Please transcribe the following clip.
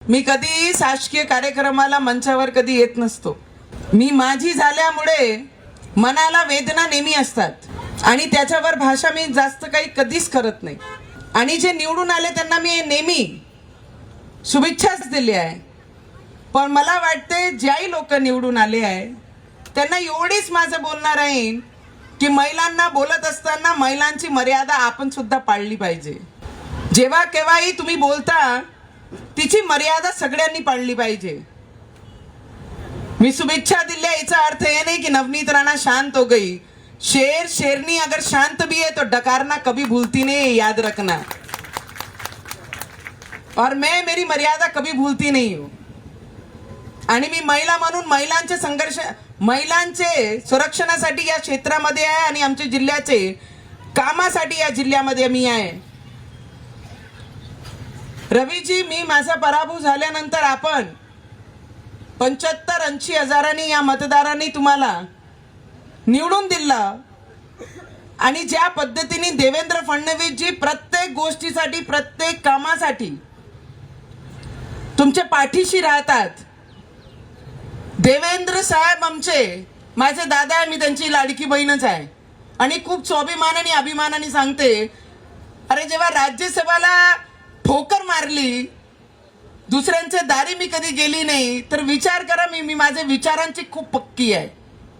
मी कधी शासकीय कार्यक्रमाला मंचावर कधी येत नसतो. मी माझी झाल्यामुळे मनाला वेदना नेहमी असतात आणि त्याच्यावर भाषा मी जास्त काही कधीच करत नाही. आणि जे निवडून आले त्यांना मी नेहमी शुभेच्छाच दिल्या आहे. पण मला वाटते ज्याही लोक निवडून आले आहे त्यांना एवढीच माझं बोलणार आहे की महिलांना बोलत असताना महिलांची मर्यादा आपण सुद्धा पाळली पाहिजे. जेव्हा केव्हाही तुम्ही बोलता तिची मर्यादा सगळ्यांनी पाळली पाहिजे. मी शुभेच्छा दिल्या याचा अर्थ ये नहीं कि नवनीत राणा शांत हो गई. शेर शेरनी अगर शांत भी है तो डकारना कभी भूलती नहीं, याद रखना. और मैं मेरी मर्यादा कभी भूलती नहीं हूं. आणि मी महिला म्हणून महिलांचे संघर्ष महिलांचे संरक्षणासाठी या क्षेत्रामध्ये आहे आणि आमच्या जिल्ह्याचे कामासाठी या जिल्ह्यामध्ये मी आहे. रवीजी, मी माझा पराभव झाल्यानंतर आपण 75-80 हजारांनी या मतदारांनी तुम्हाला निवडून दिलं आणि ज्या पद्धतीने देवेंद्र फडणवीसजी प्रत्येक गोष्टीसाठी प्रत्येक कामासाठी तुमच्या पाठीशी राहतात. देवेंद्र साहेब आमचे माझे दादा आहे, मी त्यांची लाडकी बहीणच आहे आणि खूप स्वाभिमानाने अभिमानाने सांगते. अरे जेव्हा राज्यसभेला ठोकर मारली, दुसऱ्यांच्या दारी मी कधी गेली नाही, तर विचार करा मी माझ्या विचारांची खूप पक्की आहे.